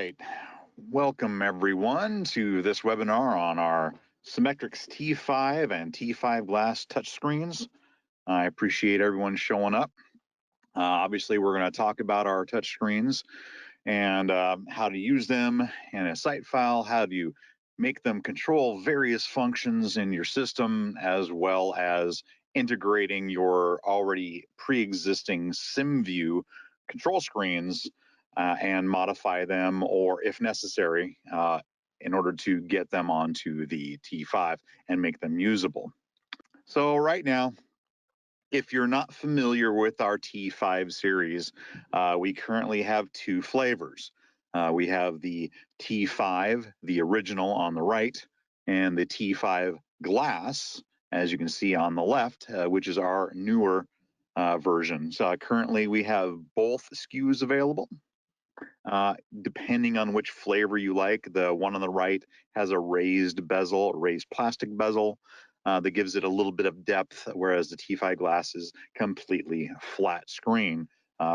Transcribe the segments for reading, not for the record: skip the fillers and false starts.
right. Welcome everyone to this webinar on our Symetrix T5 and T5 glass touchscreens. I appreciate everyone showing up. Obviously, we're going to talk about our touchscreens and how to use them in a site file, how to make them control various functions in your system, as well as integrating your already pre-existing SimView control screens and modify them, or if necessary, in order to get them onto the T5 and make them usable. So right now, if you're not familiar with our T5 series, we currently have two flavors. We have the T5, the original on the right, and the T5 glass, as you can see on the left, which is our newer version. So currently we have both SKUs available. Depending on which flavor you like, the one on the right has a raised bezel, a raised plastic bezel that gives it a little bit of depth, whereas the T5 glass is completely flat screen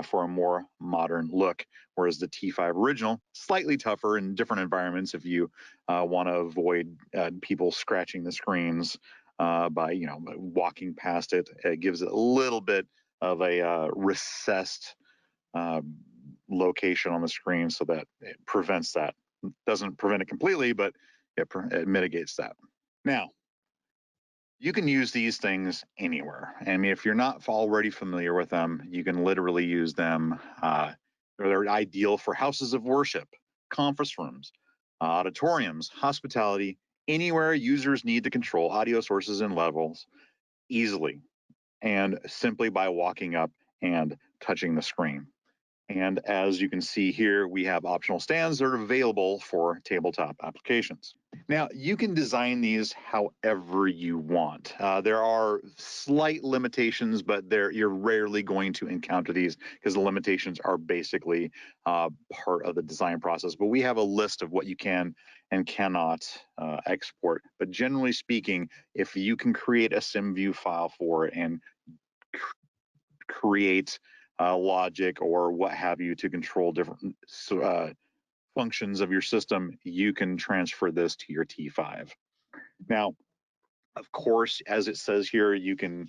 for a more modern look, whereas the T5 original, slightly tougher in different environments if you want to avoid people scratching the screens by walking past it. It gives it a little bit of a recessed location on the screen so that it prevents that. Doesn't prevent it completely, but it mitigates that. Now, you can use these things anywhere. I mean, if you're not already familiar with them, you can literally use them. They're ideal for houses of worship, conference rooms, auditoriums, hospitality, anywhere users need to control audio sources and levels easily and simply by walking up and touching the screen. And as you can see here, we have optional stands that are available for tabletop applications. Now, you can design these however you want. There are slight limitations, but you're rarely going to encounter these because the limitations are basically part of the design process. But we have a list of what you can and cannot export. But generally speaking, if you can create a SymView file for it and create logic or what have you to control different functions of your system, you can transfer this to your T5. Now, of course, as it says here, you can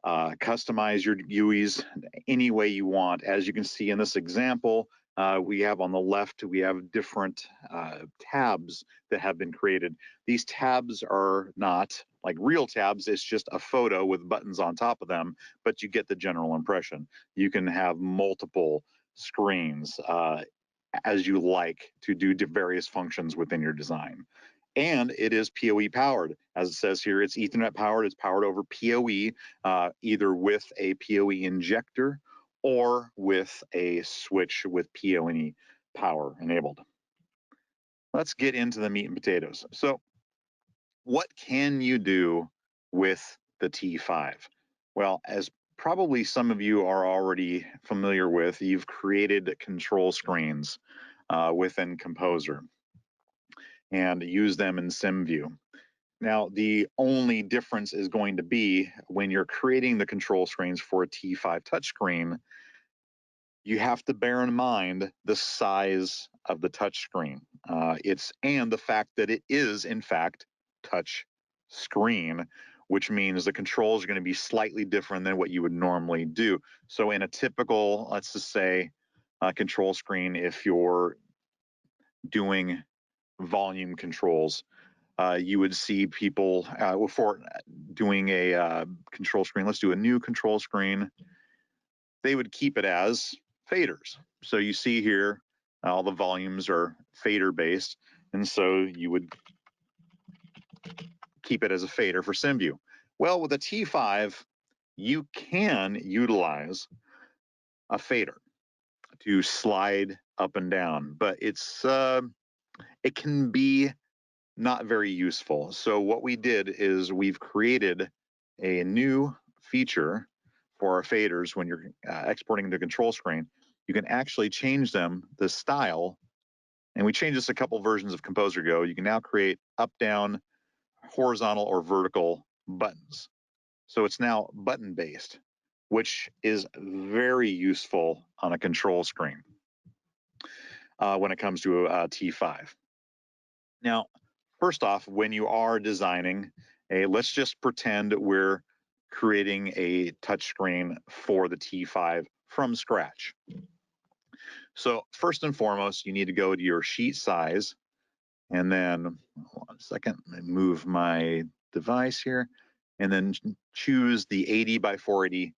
customize your GUIs any way you want. As you can see in this example, we have on the left, we have different tabs that have been created. These tabs are not like real tabs. It's just a photo with buttons on top of them, but you get the general impression. You can have multiple screens as you like to do various functions within your design. And it is PoE powered. As it says here, it's Ethernet powered. It's powered over PoE, either with a PoE injector or with a switch with PoE power enabled. Let's get into the meat and potatoes. So what can you do with the T5? Well, as probably some of you are already familiar with, you've created control screens within Composer and use them in SymView. Now, the only difference is going to be when you're creating the control screens for a T5 touchscreen, you have to bear in mind the size of the touchscreen. And the fact that it is, in fact, touch screen, which means the controls are going to be slightly different than what you would normally do. So in a typical, let's just say, control screen, if you're doing volume controls, you would see people for doing a control screen. Let's do a new control screen. They would keep it as faders. So you see here, all the volumes are fader based. And so you would keep it as a fader for SymView. Well, with a T5, you can utilize a fader to slide up and down, but it can be not very useful. So what we did is we've created a new feature for our faders. When you're exporting the control screen, you can actually change them, the style, and we changed this a couple versions of Composer ago. You can now create up, down, horizontal, or vertical buttons. So it's now button based, which is very useful on a control screen. when it comes to a T5. Now, first off, when you are designing let's just pretend we're creating a touchscreen for the T5 from scratch. So first and foremost, you need to go to your sheet size, and then, hold on a second, let me move my device here, and then choose the 80 by 480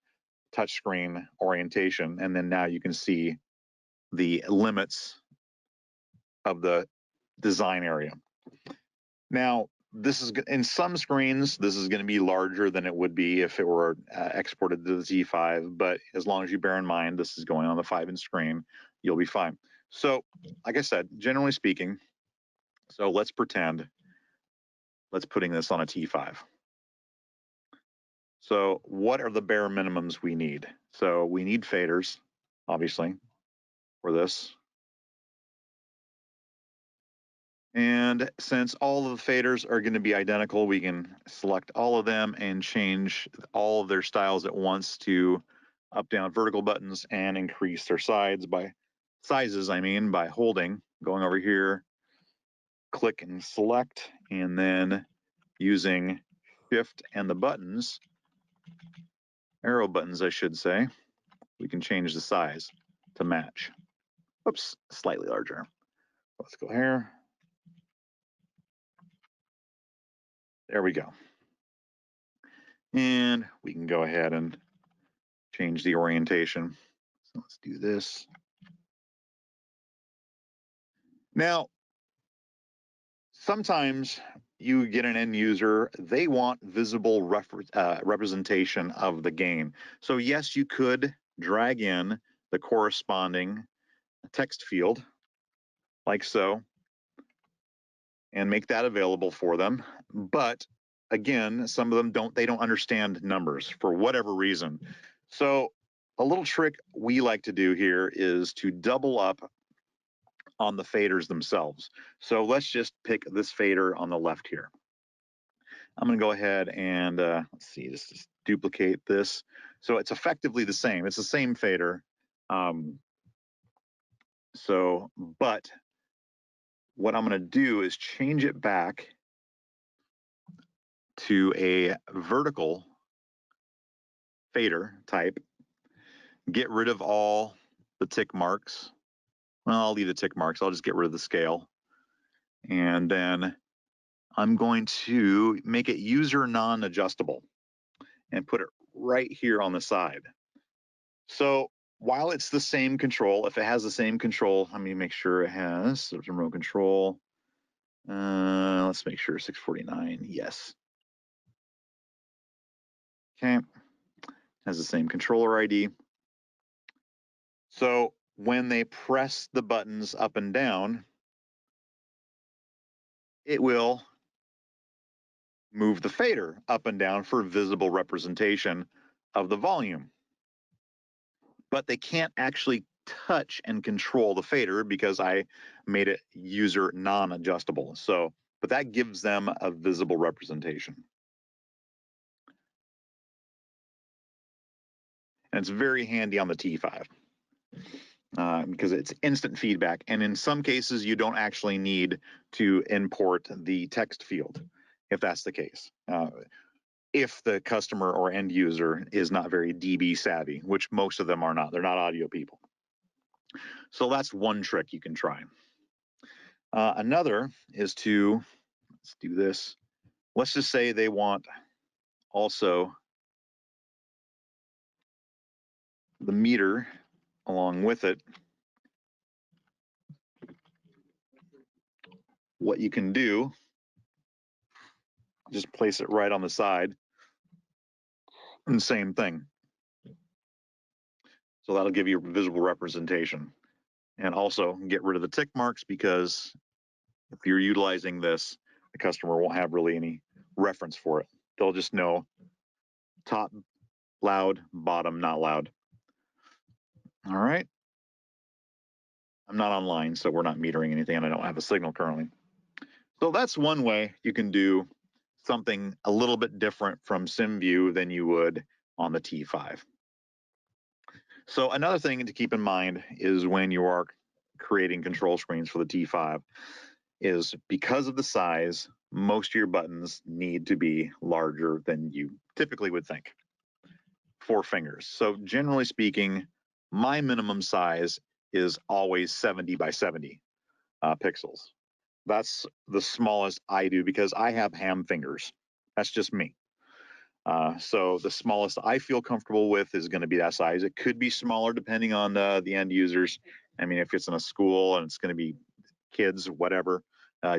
touchscreen orientation, and then now you can see the limits of the design area. Now, this is in some screens, this is going to be larger than it would be if it were exported to the T5, but as long as you bear in mind this is going on the 5-inch screen, you'll be fine. So, like I said, generally speaking, so let's pretend, let's putting this on a T5. So what are the bare minimums we need? So we need faders, obviously, for this. And since all of the faders are going to be identical, we can select all of them and change all of their styles at once to up, down, vertical buttons and increase their sizes by holding, going over here, click and select, and then using Shift and the buttons, arrow buttons, I should say, we can change the size to match. Oops, slightly larger. Let's go here. There we go. And we can go ahead and change the orientation. So let's do this. Now, sometimes you get an end user, they want visible representation of the gain. So yes, you could drag in the corresponding text field like so and make that available for them. But again, some of them don't understand numbers for whatever reason. So a little trick we like to do here is to double up on the faders themselves. So let's just pick this fader on the left here. I'm going to go ahead and let's see, just duplicate this. So it's effectively the same. It's the same fader. But what I'm going to do is change it back to a vertical fader type, get rid of all the tick marks. Well, I'll leave the tick marks. I'll just get rid of the scale. And then I'm going to make it user non-adjustable and put it right here on the side. So while it's the same control, if it has the same control, let me make sure it has remote control. Let's make sure 649, yes. Okay, has the same controller ID. So when they press the buttons up and down, it will move the fader up and down for visible representation of the volume. But they can't actually touch and control the fader because I made it user non-adjustable. So, but that gives them a visible representation. And it's very handy on the T5 because it's instant feedback. And in some cases, you don't actually need to import the text field if that's the case. If the customer or end user is not very DB savvy, which most of them are not. They're not audio people. So that's one trick you can try. Another is to, let's do this. Let's just say they want also the meter along with it. What you can do, just place it right on the side. And same thing. So that'll give you a visible representation. And also get rid of the tick marks because if you're utilizing this, the customer won't have really any reference for it. They'll just know top loud, bottom not loud. All right. I'm not online, so we're not metering anything, and I don't have a signal currently. So that's one way you can do something a little bit different from SymVue than you would on the T5. So another thing to keep in mind is when you are creating control screens for the T5 is because of the size, most of your buttons need to be larger than you typically would think. 4 fingers. So generally speaking, my minimum size is always 70 by 70 pixels. That's the smallest I do because I have ham fingers. That's just me. So the smallest I feel comfortable with is going to be that size. It could be smaller depending on the end users. I mean, if it's in a school and it's going to be kids, whatever,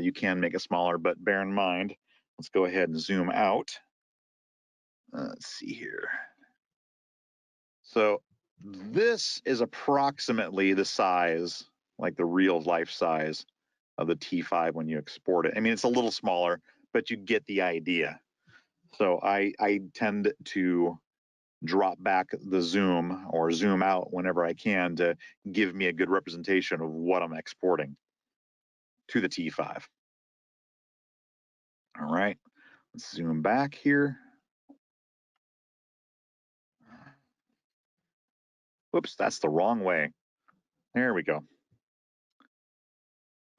you can make it smaller. But bear in mind, let's go ahead and zoom out. Let's see here. So this is approximately the size, like the real life size of the T5 when you export it. I mean, it's a little smaller, but you get the idea. So I tend to drop back the zoom or zoom out whenever I can to give me a good representation of what I'm exporting to the T5. All right, let's zoom back here. Whoops, that's the wrong way. There we go.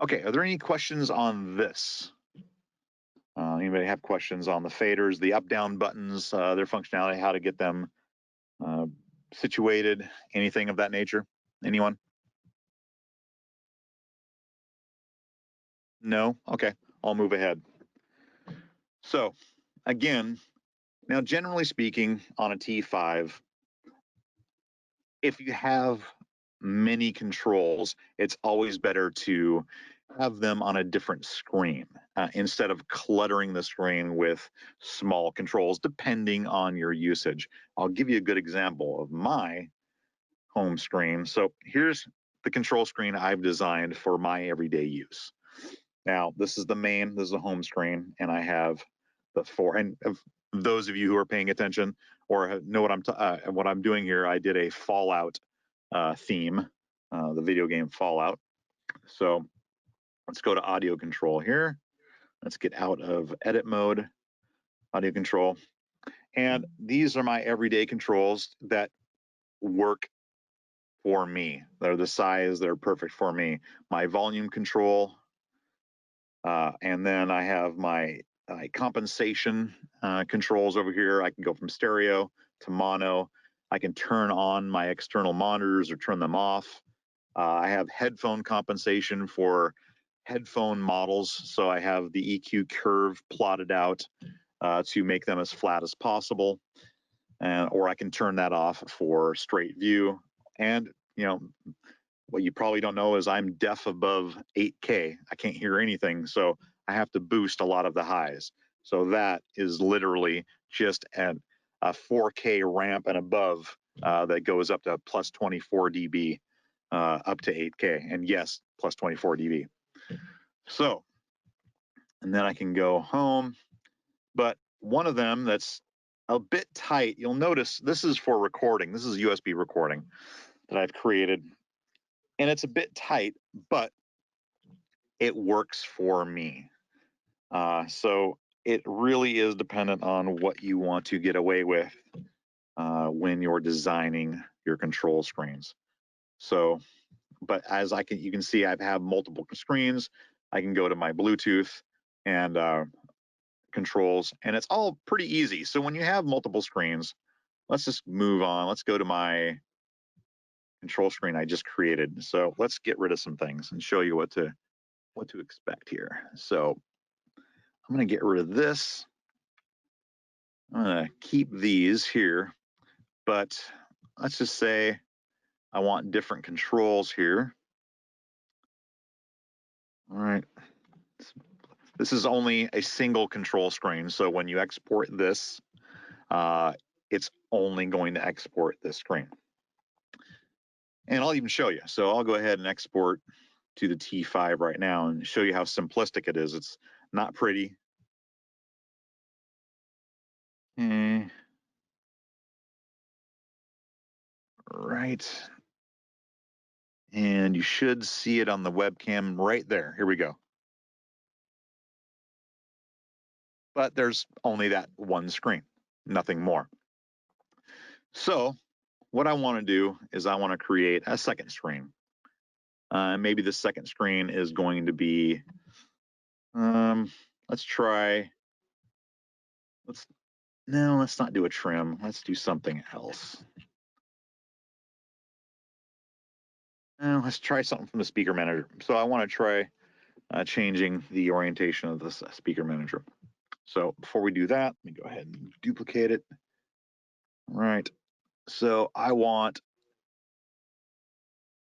Okay, are there any questions on this? Anybody have questions on the faders, the up-down buttons, their functionality, how to get them situated, anything of that nature? Anyone? No? Okay, I'll move ahead. So again, now generally speaking on a T5, if you have many controls, it's always better to have them on a different screen instead of cluttering the screen with small controls depending on your usage. I'll give you a good example of my home screen. So here's the control screen I've designed for my everyday use. Now, this is the main, this is the home screen, and I have the 4. And those of you who are paying attention or know what I'm doing here, I did a Fallout theme, the video game Fallout. So let's go to audio control here. Let's get out of edit mode, audio control. And these are my everyday controls that work for me. They're the size, they're perfect for me. My volume control, and then I have my compensation controls over here. I can go from stereo to mono. I can turn on my external monitors or turn them off. I have headphone compensation for headphone models. So I have the EQ curve plotted out to make them as flat as possible. Or I can turn that off for straight view. And, you know, what you probably don't know is I'm deaf above 8K. I can't hear anything. So I have to boost a lot of the highs. So that is literally just a 4K ramp and above that goes up to plus 24 dB up to 8K. And yes, plus 24 dB. So, and then I can go home. But one of them that's a bit tight, you'll notice this is for recording. This is USB recording that I've created. And it's a bit tight, but it works for me. So it really is dependent on what you want to get away with when you're designing your control screens. So, but as you can see, I have multiple screens. I can go to my Bluetooth and controls, and it's all pretty easy. So when you have multiple screens, let's just move on. Let's go to my control screen I just created. So let's get rid of some things and show you what to expect here. So I'm going to get rid of this. I'm going to keep these here, but let's just say I want different controls here. All right. This is only a single control screen. So when you export this, it's only going to export this screen. And I'll even show you. So I'll go ahead and export to the T5 right now and show you how simplistic it is. It's not pretty. Right. And you should see it on the webcam right there. Here we go. But there's only that one screen, nothing more. So what I want to do is I want to create a second screen. Maybe the second screen is going to be, let's not do a trim. Let's do something else. Let's try something from the speaker manager. So I want to try changing the orientation of this speaker manager. So before we do that, let me go ahead and duplicate it. All right. So I want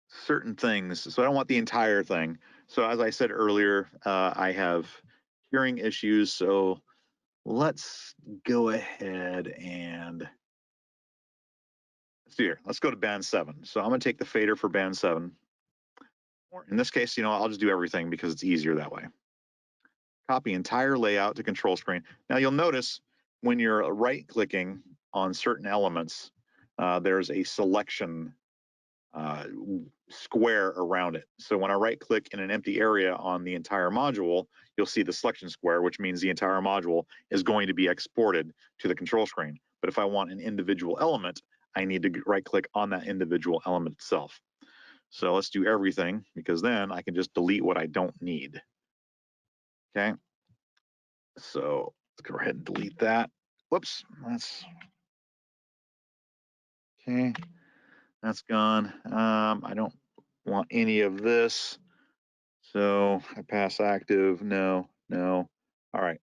certain things. So I don't want the entire thing. So as I said earlier, I have hearing issues. So let's go ahead and let's do here. Let's go to band 7. So I'm going to take the fader for band 7. Or in this case, I'll just do everything because it's easier that way. Copy entire layout to control screen. Now you'll notice when you're right-clicking on certain elements, there's a selection square around it. So when I right-click in an empty area on the entire module, you'll see the selection square, which means the entire module is going to be exported to the control screen. But if I want an individual element, I need to right-click on that individual element itself. So let's do everything, because then I can just delete what I don't need. Okay. So let's go ahead and delete that. Whoops, that's okay. That's gone. I don't want any of this. So I pass active. No. All right.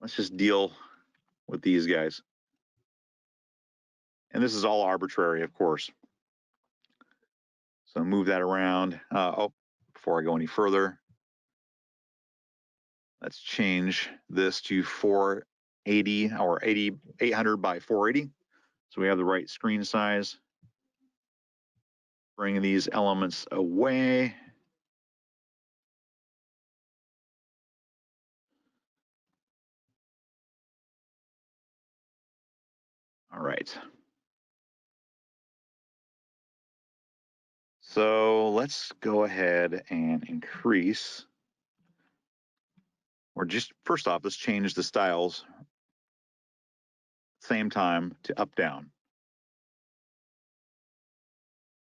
Let's just deal with these guys. And this is all arbitrary, of course. So move that around. Before I go any further, let's change this to 480 or 800 by 480. So we have the right screen size. Bring these elements away. All right. So let's go ahead and increase, or just first off, let's change the styles same time to up down.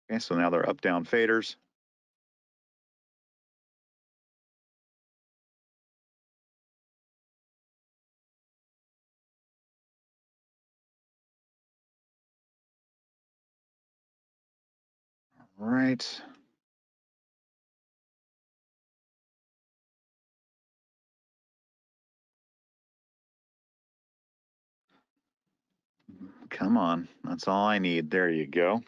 Okay, so now they're up down faders. All right. Come on, that's all I need. There you go.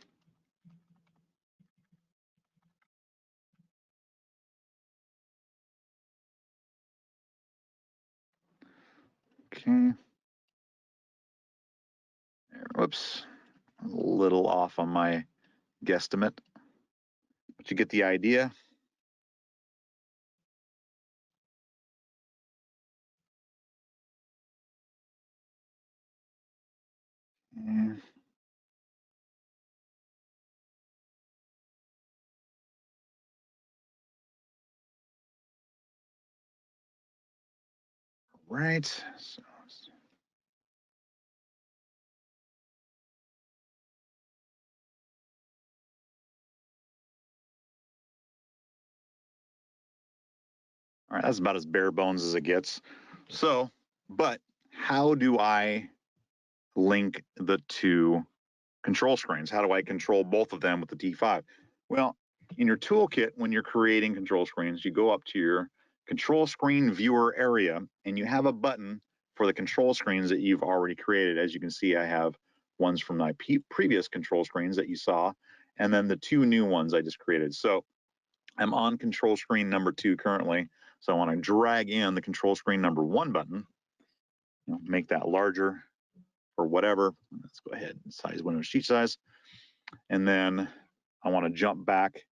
Okay. Whoops, a little off on my guesstimate, but you get the idea. Yeah. Right. So, all right, that's about as bare bones as it gets. So, but how do I link the two control screens? How do I control both of them with the T-5? Well, in your toolkit, when you're creating control screens, you go up to your control screen viewer area, and you have a button for the control screens that you've already created. As you can see, I have ones from my previous control screens that you saw, and then the 2 new ones I just created. So I'm on control screen number 2 currently. So I want to drag in the control screen number 1 button, make that larger or whatever. Let's go ahead and size Windows sheet size. And then I want to jump back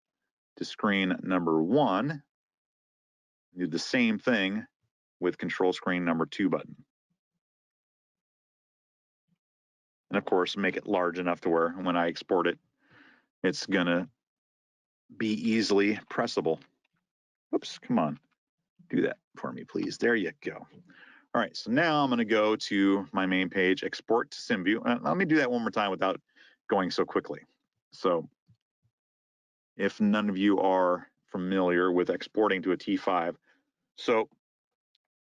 to screen number 1, do the same thing with control screen number 2 button. And of course, make it large enough to where when I export it, it's going to be easily pressable. Oops, come on. Do that for me, please. There you go. All right, so now I'm going to go to my main page, export to SymVue. Let me do that one more time without going so quickly. So if none of you are familiar with exporting to a T5. So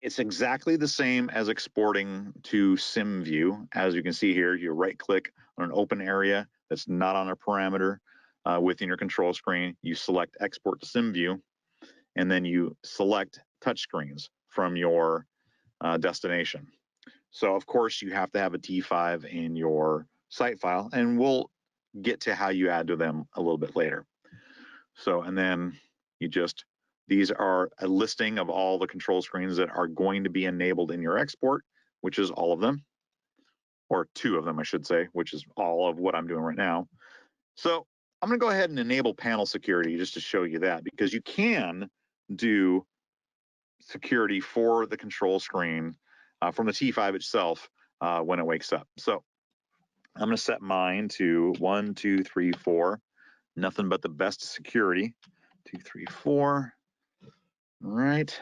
it's exactly the same as exporting to SymVue. As you can see here, you right-click on an open area that's not on a parameter within your control screen. You select Export to SymVue, and then you select touchscreens from your destination. So, of course, you have to have a T5 in your site file, and we'll get to how you add to them a little bit later. So, and then you just, these are a listing of all the control screens that are going to be enabled in your export, which is all of them, or 2 of them, I should say, which is all of what I'm doing right now. So I'm going to go ahead and enable panel security just to show you that, because you can do security for the control screen from the T5 itself when it wakes up. So I'm going to set mine to 1, 2, 3, 4, nothing but the best security. 2, 3, 4. All right,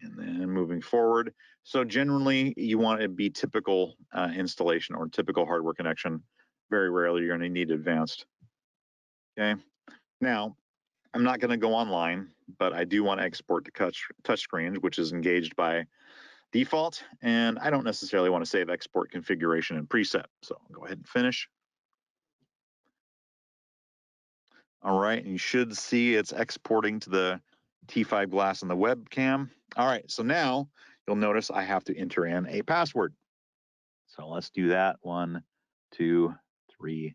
and then moving forward. So generally, you want it to be typical installation or typical hardware connection. Very rarely you're going to need advanced. Okay. Now, I'm not going to go online, but I do want to export to touch screens, which is engaged by default, and I don't necessarily want to save export configuration and preset. So I'll go ahead and finish. All right, and you should see it's exporting to the T5 glass on the webcam. All right, so now you'll notice I have to enter in a password. So let's do that. 1, 2, 3,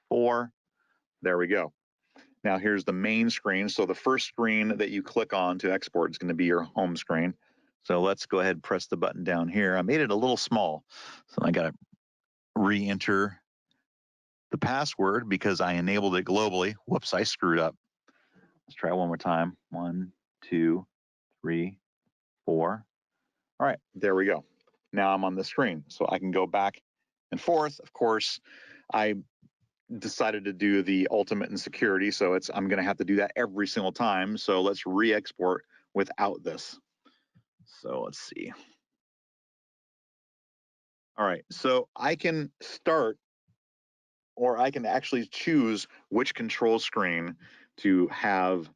4. There we go. Now here's the main screen. So the first screen that you click on to export is going to be your home screen. So let's go ahead and press the button down here. I made it a little small, so I got to re-enter the password because I enabled it globally. Whoops, I screwed up. Let's try one more time. 1, 2, 3, 4. All right, there we go. Now I'm on the screen, so I can go back and forth. Of course, I decided to do the ultimate in security, so I'm going to have to do that every single time. So let's re-export without this. So let's see. All right, so I can start, or I can actually choose which control screen to have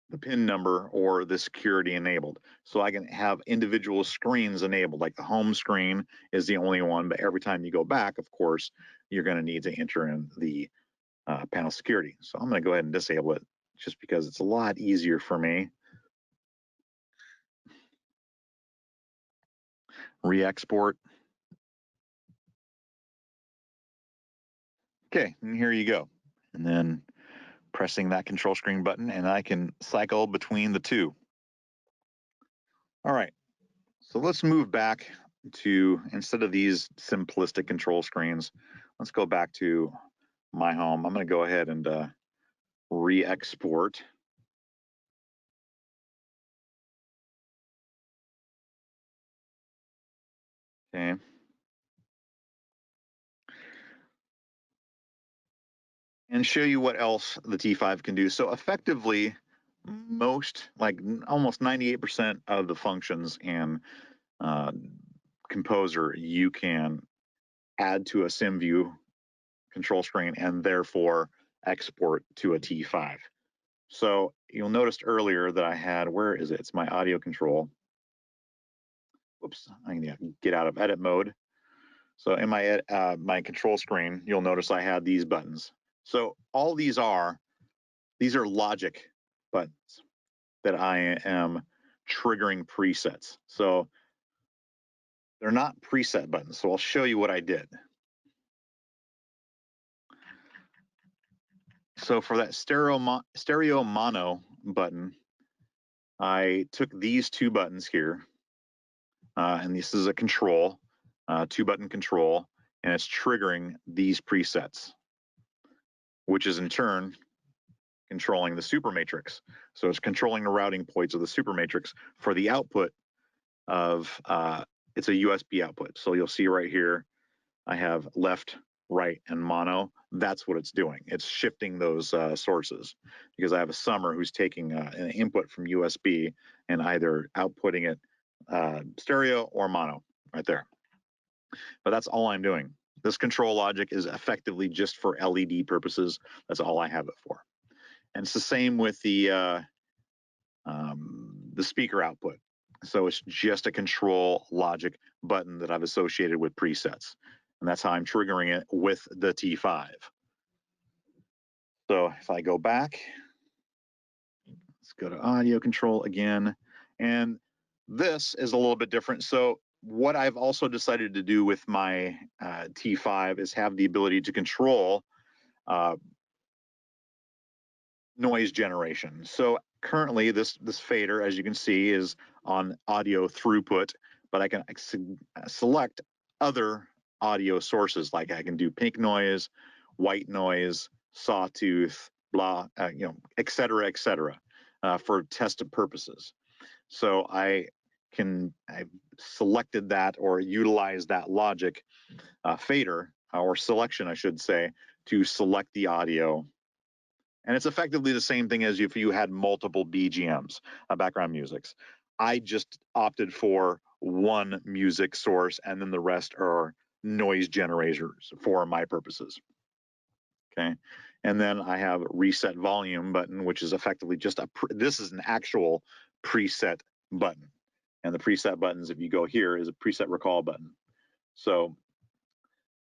the PIN number or the security enabled. So I can have individual screens enabled, like the home screen is the only one, but every time you go back, of course, you're going to need to enter in the panel security. So I'm going to go ahead and disable it just because it's a lot easier for me. Re-export. Okay, and here you go. And then pressing that control screen button, and I can cycle between the 2. All right, so let's move back to, instead of these simplistic control screens, let's go back to my home. I'm going to go ahead and re-export. Okay. And show you what else the T5 can do. So effectively, most, like almost 98% of the functions in Composer, you can add to a SymVue control screen and therefore export to a T5. So you'll notice earlier that I had, where is it? It's my audio control. Whoops, I need to get out of edit mode. So in my control screen, you'll notice I had these buttons. So all these are logic buttons that I am triggering presets. So they're not preset buttons. So I'll show you what I did. So for that stereo mono button, I took these 2 buttons here, and this is a control, 2-button control, and it's triggering these presets, which is in turn controlling the super matrix. So it's controlling the routing points of the super matrix for the output of, it's a USB output. So you'll see right here, I have left, right, and mono. That's what it's doing. It's shifting those sources because I have a summer who's taking an input from USB and either outputting it stereo or mono right there. But that's all I'm doing. This control logic is effectively just for LED purposes. That's all I have it for. And it's the same with the speaker output. So it's just a control logic button that I've associated with presets. And that's how I'm triggering it with the T5. So if I go back, let's go to audio control again. And this is a little bit different. So what I've also decided to do with my T5 is have the ability to control noise generation. So currently this fader, as you can see, is on audio throughput, but I can select other audio sources, like I can do pink noise, white noise, sawtooth, blah, et cetera, for tested purposes. So I've selected that or utilized that logic fader, or selection, I should say, to select the audio. And it's effectively the same thing as if you had multiple BGMs, background musics. I just opted for one music source, and then the rest are noise generators for my purposes. Okay. And then I have reset volume button, which is effectively just this is an actual preset button. And the preset buttons, if you go here, is a preset recall button. So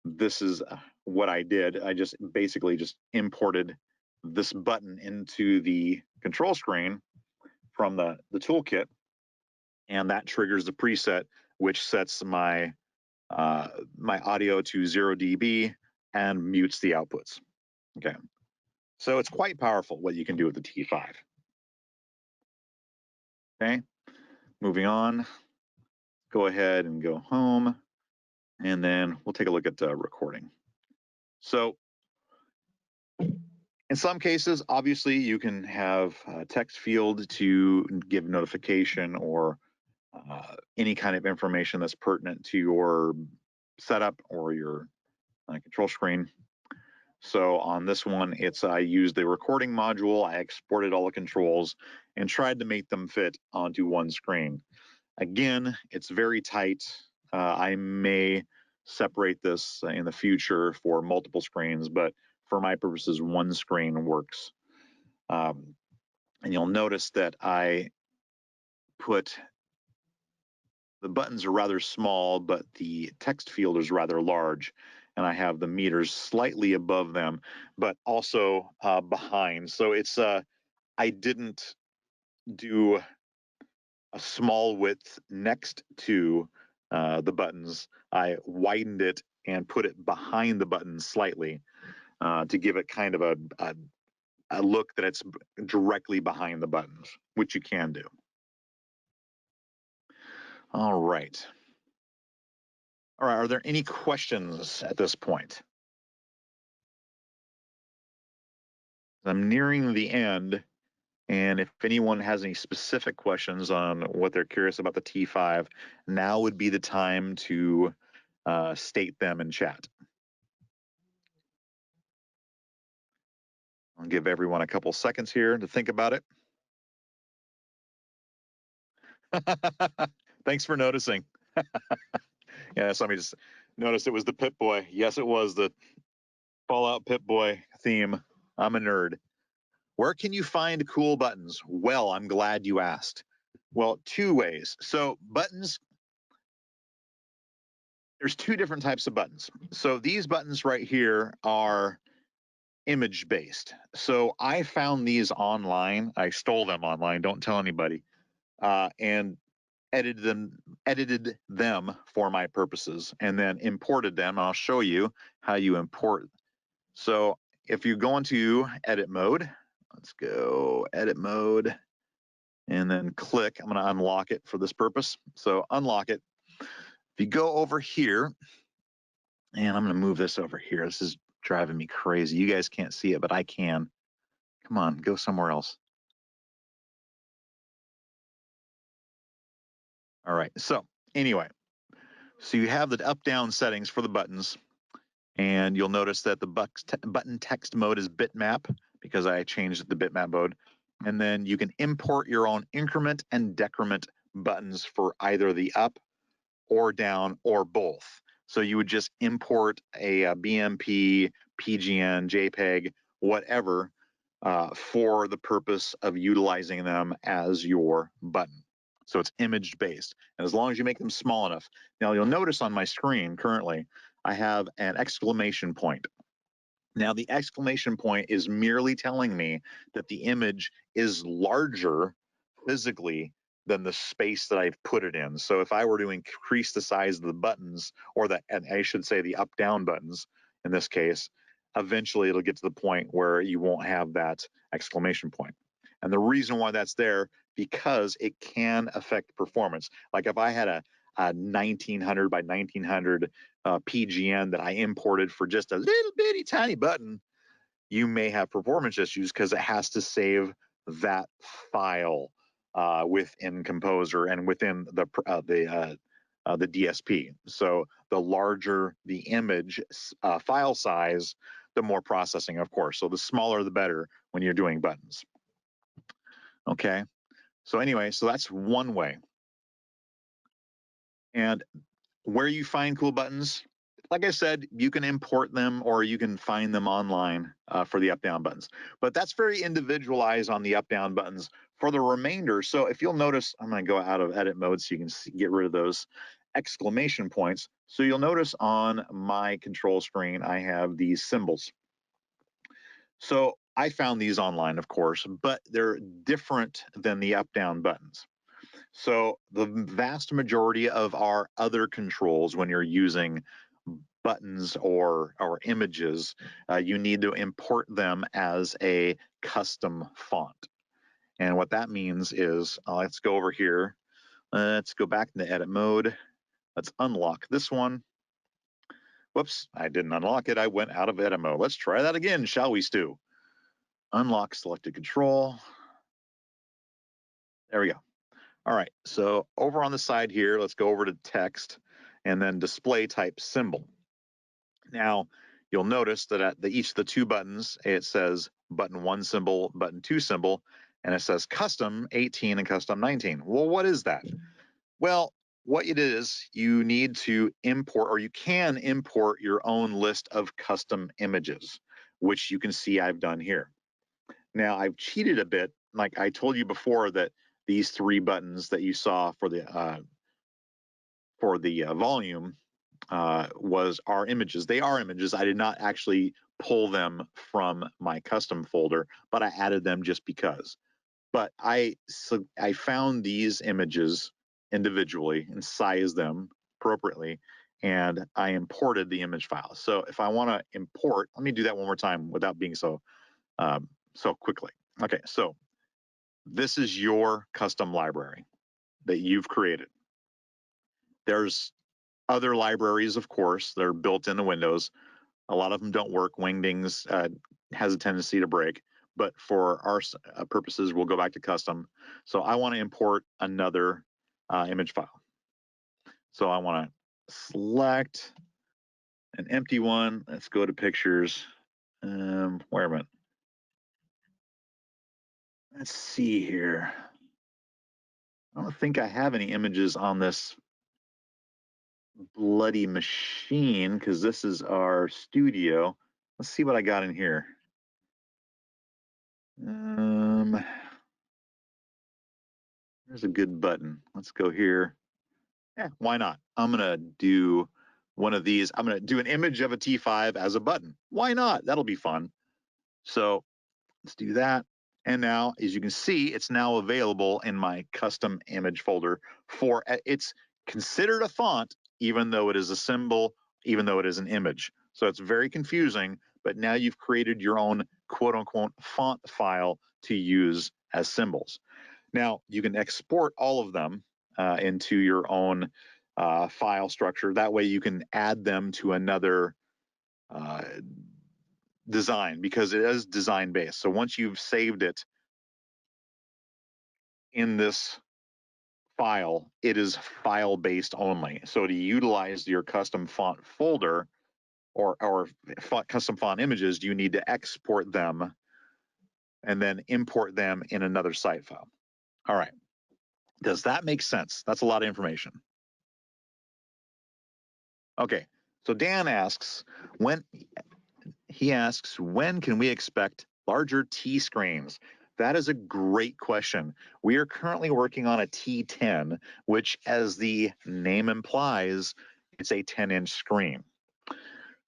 this is what I did. I just basically just imported this button into the control screen from the toolkit, and that triggers the preset, which sets my my audio to 0 dB and mutes the outputs. Okay, so it's quite powerful what you can do with the T5. Okay, moving on. Go ahead and go home, and then we'll take a look at recording. So in some cases, obviously, you can have a text field to give notification or any kind of information that's pertinent to your setup or your control screen. So on this one, I used the recording module. I exported all the controls and tried to make them fit onto one screen. Again, it's very tight. I may separate this in the future for multiple screens, but for my purposes, one screen works. And you'll notice that I put the buttons are rather small, but the text field is rather large. And I have the meters slightly above them, but also behind. So it's I didn't do a small width next to the buttons. I widened it and put it behind the buttons slightly to give it kind of a look that it's directly behind the buttons, which you can do. All right. All right, are there any questions at this point? I'm nearing the end, and if anyone has any specific questions on what they're curious about the T5, now would be the time to state them in chat. I'll give everyone a couple seconds here to think about it. Thanks for noticing. Yeah, somebody just noticed it was the Pip-Boy. Yes, it was the Fallout Pip-Boy theme. I'm a nerd. Where can you find cool buttons? Well, I'm glad you asked. Well, two ways. So buttons, there's two different types of buttons. So these buttons right here are image based. So I found these online. I stole them online. Don't tell anybody. And edited them for my purposes, and then imported them. I'll show you how you import. So if you go into edit mode, let's go edit mode, and then click. I'm going to unlock it for this purpose. So unlock it. If you go over here, and I'm going to move this over here. This is driving me crazy. You guys can't see it, but I can. Come on, go somewhere else. All right. So anyway, so you have the up-down settings for the buttons, and you'll notice that the button text mode is bitmap because I changed the bitmap mode. And then you can import your own increment and decrement buttons for either the up or down or both. So you would just import a BMP, PGN, JPEG, whatever, for the purpose of utilizing them as your button. So it's image based. And as long as you make them small enough. Now you'll notice on my screen currently, I have an exclamation point. Now the exclamation point is merely telling me that the image is larger physically than the space that I've put it in. So if I were to increase the size of the buttons, or that, and I should say the up down buttons in this case, eventually it'll get to the point where you won't have that exclamation point. And the reason why that's there, because it can affect performance. Like if I had a 1900 by 1900 PGN that I imported for just a little bitty tiny button, you may have performance issues because it has to save that file within Composer and within the DSP. So the larger the image file size, the more processing, of course. So the smaller the better when you're doing buttons. Okay. So anyway, so that's one way. And where you find cool buttons, like I said, you can import them or you can find them online for the up-down buttons. But that's very individualized on the up-down buttons. For the remainder, so if you'll notice, I'm going to go out of edit mode so you can get rid of those exclamation points. So you'll notice on my control screen, I have these symbols. So I found these online, of course, but they're different than the up-down buttons. So the vast majority of our other controls, when you're using buttons or images, you need to import them as a custom font. And what that means is, let's go over here. Let's go back into edit mode. Let's unlock this one. Whoops, I didn't unlock it. I went out of edit mode. Let's try that again, shall we, Stu? Unlock selected control. There we go. All right, so over on the side here, let's go over to text and then display type symbol. Now, you'll notice that at each of the two buttons, it says button 1 symbol, button 2 symbol, and it says custom 18 and custom 19. Well, what is that? Well, what it is, you need to import, or you can import your own list of custom images, which you can see I've done here. Now, I've cheated a bit. Like I told you before that these three buttons that you saw for the volume are images. They are images. I did not actually pull them from my custom folder, but I added them just because. But I found these images individually and sized them appropriately, and I imported the image file. So if I want to import, let me do that one more time without being so quickly. Okay, so this is your custom library that you've created. There's other libraries, of course, they're built into Windows. A lot of them don't work. Wingdings has a tendency to break, but for our purposes, we'll go back to custom. So I want to import another image file. So I want to select an empty one. Let's go to pictures. Where am I? Let's see here. I don't think I have any images on this bloody machine because this is our studio. Let's see what I got in here. There's a good button. Let's go here. Yeah, why not? I'm gonna do one of these. I'm gonna do an image of a T-5 as a button. Why not? That'll be fun. So let's do that. And now, as you can see, it's now available in my custom image folder for, it's considered a font, even though it is a symbol, even though it is an image. So it's very confusing, but now you've created your own quote unquote font file to use as symbols. Now you can export all of them into your own file structure. That way you can add them to another design because it is design based. So once you've saved it in this file, it is file based only. So to utilize your custom font folder or custom font images, you need to export them and then import them in another site file. All right. Does that make sense? That's a lot of information. Okay. So Dan asks, when can we expect Larger T screens. That is a great question. We are currently working on a T10, which, as the name implies, it's a 10-inch screen.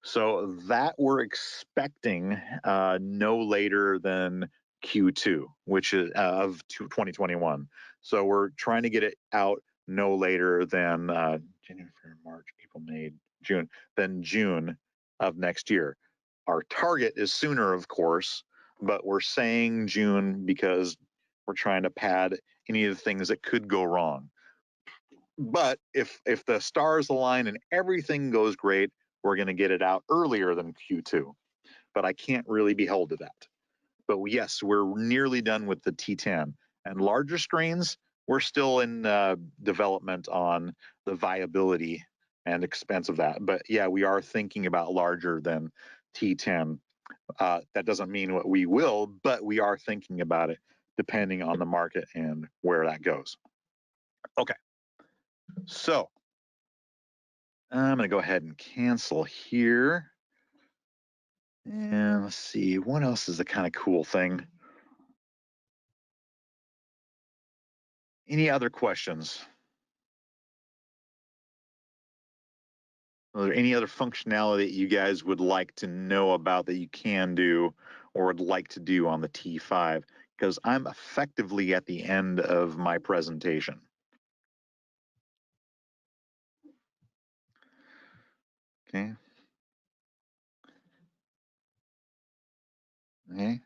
So that we're expecting no later than Q2, which is of 2021. So we're trying to get it out no later than January, March, April, May, June, than June of next year. Our target is sooner, of course, but we're saying June because we're trying to pad any of the things that could go wrong. But if the stars align and everything goes great, we're going to get it out earlier than Q2. But I can't really be held to that. But yes, we're nearly done with the T10. And larger screens, we're still in development on the viability and expense of that. But yeah, we are thinking about larger than T10. That doesn't mean what we will, but we are thinking about it depending on the market and where that goes. Okay. So I'm going to go ahead and cancel here. And let's see, what else is a kind of cool thing? Any other questions? Are there any other functionality that you guys would like to know about that you can do or would like to do on the T5? Because I'm effectively at the end of my presentation. Okay. Okay.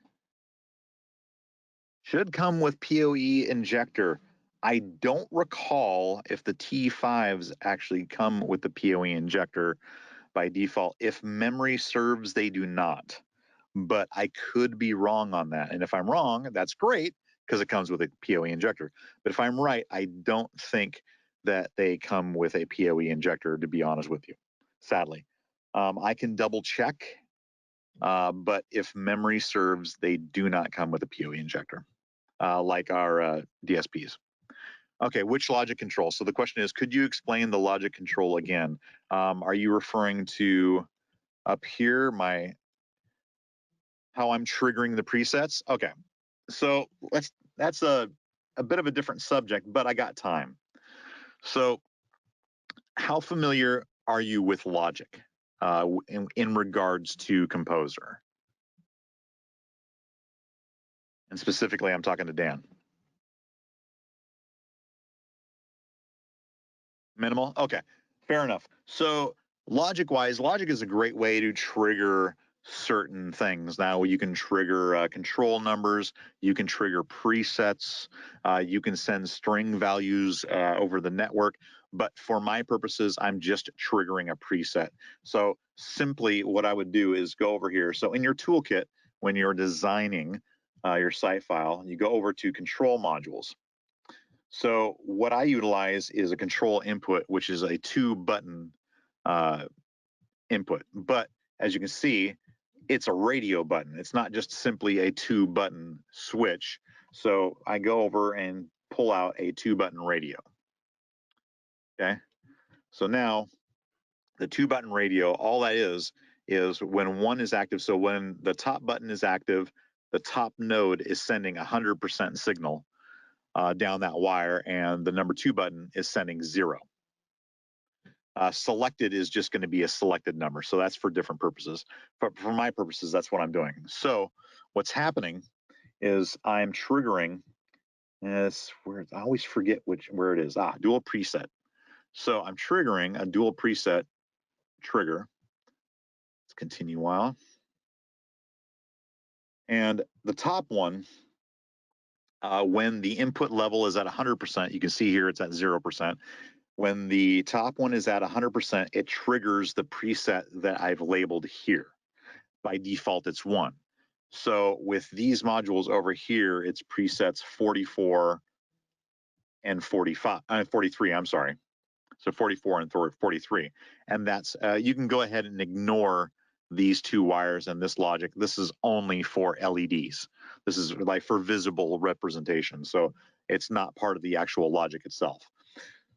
Should come with PoE injector. I don't recall if the T5s actually come with the PoE injector by default. If memory serves, they do not. But I could be wrong on that. And if I'm wrong, that's great because it comes with a PoE injector. But if I'm right, I don't think that they come with a PoE injector, to be honest with you, sadly. I can double check, but if memory serves, they do not come with a PoE injector, like our DSPs. Okay, which logic control? So the question is, could you explain the logic control again? Are you referring to up here, how I'm triggering the presets? Okay, so that's a bit of a different subject, but I got time. So how familiar are you with logic in regards to Composer? And specifically, I'm talking to Dan. Minimal? Okay, fair enough. So logic-wise, logic is a great way to trigger certain things. Now you can trigger control numbers, you can trigger presets, you can send string values over the network. But for my purposes, I'm just triggering a preset. So simply what I would do is go over here. So in your toolkit, when you're designing your site file, you go over to control modules. So what I utilize is a control input, which is a 2-button input. But as you can see, it's a radio button. It's not just simply a 2-button switch. So I go over and pull out a 2-button radio. Okay. So now the 2-button radio, all that is when one is active. So when the top button is active, the top node is sending 100% signal down that wire, and the number 2 button is sending 0. Selected is just going to be a selected number, so that's for different purposes. But for my purposes, that's what I'm doing. So what's happening is I'm triggering. I always forget where it is. Dual preset. So I'm triggering a dual preset trigger. Let's continue while. And the top one, when the input level is at 100%, you can see here it's at 0%. When the top one is at 100%, it triggers the preset that I've labeled here. By default, it's 1. So with these modules over here, it's presets 44 and 43, I'm sorry. So 44 and 43. And that's, you can go ahead and ignore these 2 wires and this logic. This is only for LEDs. This is like for visible representation. So it's not part of the actual logic itself.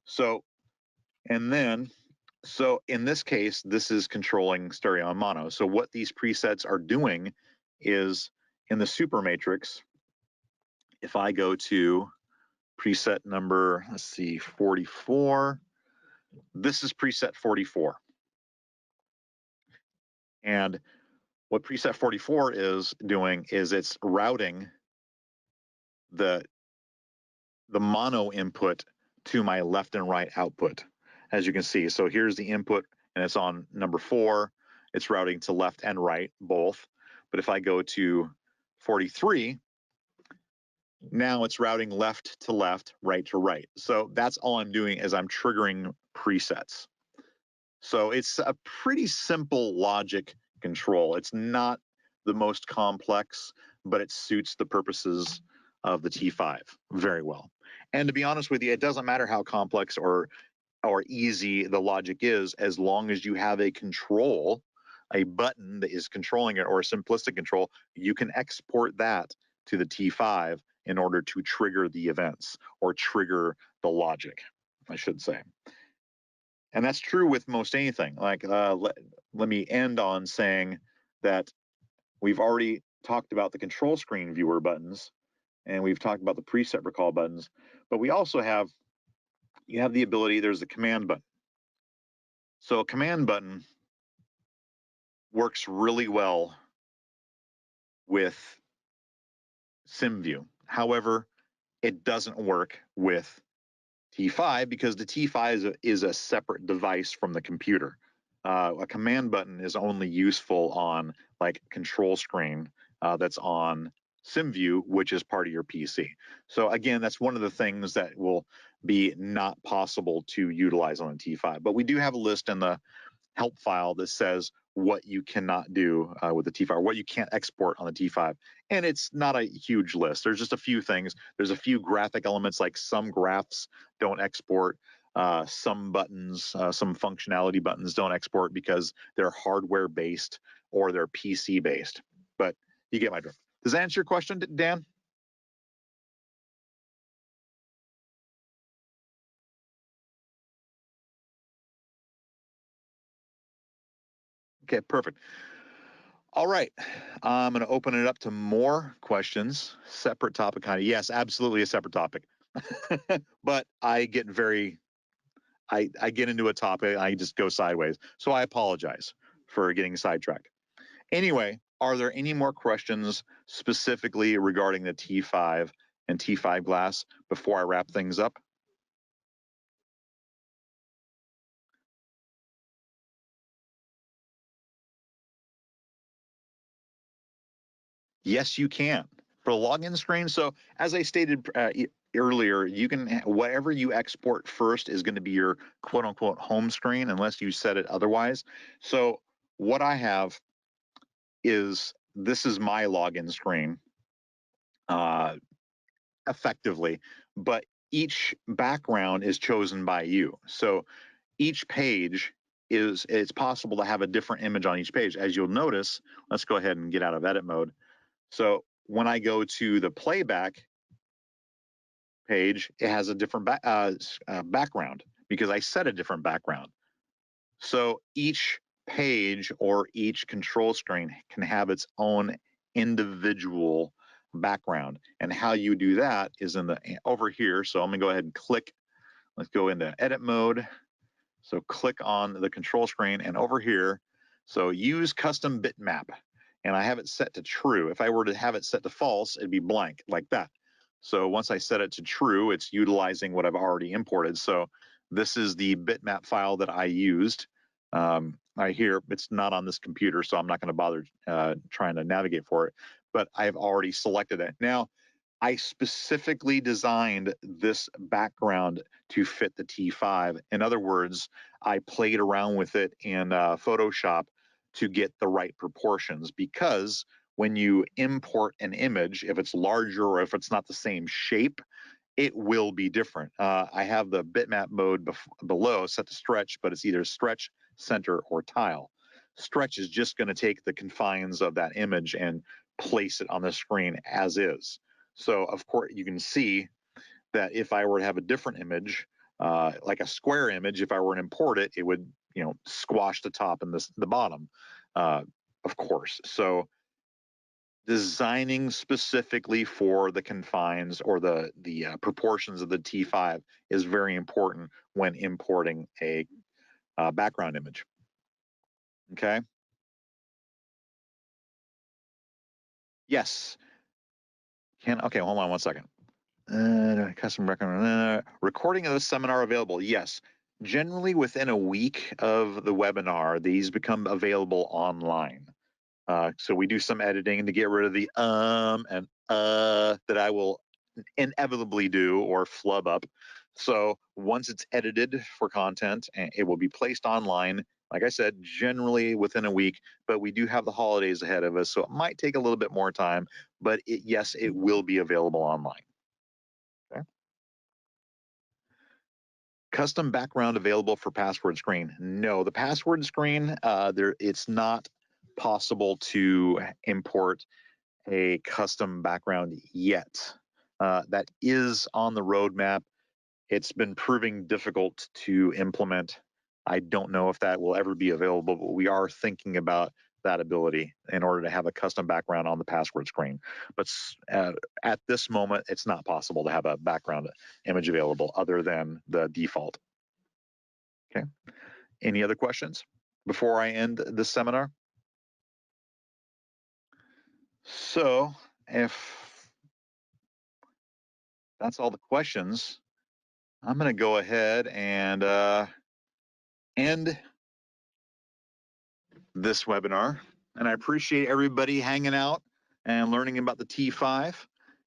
So, and then, so in this case, this is controlling stereo and mono. So what these presets are doing is in the Symetrix, if I go to preset number, let's see, 44, this is preset 44. And what preset 44 is doing is it's routing the mono input to my left and right output, as you can see. So here's the input, and it's on number 4. It's routing to left and right, both. But if I go to 43, now it's routing left to left, right to right. So that's all I'm doing is I'm triggering presets. So it's a pretty simple logic control. It's not the most complex, but it suits the purposes of the T5 very well. And to be honest with you, it doesn't matter how complex or easy the logic is, as long as you have a control, a button that is controlling it, or a simplistic control, you can export that to the T5 in order to trigger the events or trigger the logic, I should say. And that's true with most anything. Like, let me end on saying that we've already talked about the control screen viewer buttons, and we've talked about the preset recall buttons, but we also have, you have the ability, there's the command button. So a command button works really well with SymVue. However, it doesn't work with T5 because the T5 is a separate device from the computer. A command button is only useful on like control screen that's on SymVue, which is part of your PC. So again, that's one of the things that will be not possible to utilize on a T5. But we do have a list in the help file that says what you cannot do with the T5, or what you can't export on the T5. And it's not a huge list. There's just a few things. There's a few graphic elements, like some graphs don't export, some buttons, some functionality buttons don't export because they're hardware based or they're PC based. But you get my drift. Does that answer your question, Dan? Okay, perfect. All right, I'm going to open it up to more questions. Separate topic, kind of. Yes, absolutely a separate topic. But I get I get into a topic, I just go sideways. So I apologize for getting sidetracked. Anyway, are there any more questions specifically regarding the T5 and T5 glass before I wrap things up? Yes, you can. For the login screen, so as I stated earlier, you can, whatever you export first is going to be your quote unquote home screen unless you set it otherwise. So what I have is, this is my login screen effectively, but each background is chosen by you. So each page is, it's possible to have a different image on each page. As you'll notice, let's go ahead and get out of edit mode. So when I go to the playback page, it has a different background because I set a different background. So each page or each control screen can have its own individual background. And how you do that is in the over here. So I'm going to go ahead and click. Let's go into edit mode. So click on the control screen, and over here, so use custom bitmap. And I have it set to true. If I were to have it set to false, it'd be blank like that. So once I set it to true, it's utilizing what I've already imported. So this is the bitmap file that I used. I hear it's not on this computer, so I'm not going to bother trying to navigate for it, but I've already selected it. Now, I specifically designed this background to fit the T5. In other words, I played around with it in Photoshop to get the right proportions, because when you import an image, if it's larger or if it's not the same shape, it will be different. I have the bitmap mode below set to stretch, but it's either stretch, center, or tile. Stretch is just going to take the confines of that image and place it on the screen as is. So of course you can see that if I were to have a different image, like a square image, if I were to import it, it would, you know, squash the top and the bottom, of course. So designing specifically for the confines or the proportions of the T5 is very important when importing a background image. Okay. Yes. Okay, hold on one second. Custom recording of the seminar available. Yes. Generally within a week of the webinar, these become available online. So we do some editing to get rid of the and that I will inevitably do or flub up. So once it's edited for content, it will be placed online. Like I said, generally within a week, but we do have the holidays ahead of us, so it might take a little bit more time, but yes, it will be available online. Okay. Custom background available for password screen. No, the password screen, it's not possible to import a custom background yet. That is on the roadmap. It's been proving difficult to implement. I don't know if that will ever be available, but we are thinking about that ability in order to have a custom background on the password screen. But at this moment, it's not possible to have a background image available other than the default. Okay. Any other questions before I end this seminar? So if that's all the questions, I'm going to go ahead and end this webinar. And I appreciate everybody hanging out and learning about the T5.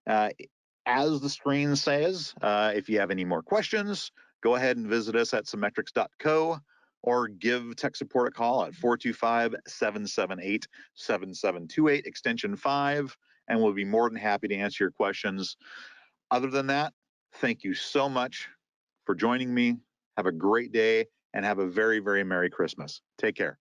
As the screen says, if you have any more questions, go ahead and visit us at symetrix.co or give tech support a call at 425-778-7728, extension 5, and we'll be more than happy to answer your questions. Other than that, thank you so much for joining me. Have a great day and have a very, very Merry Christmas. Take care.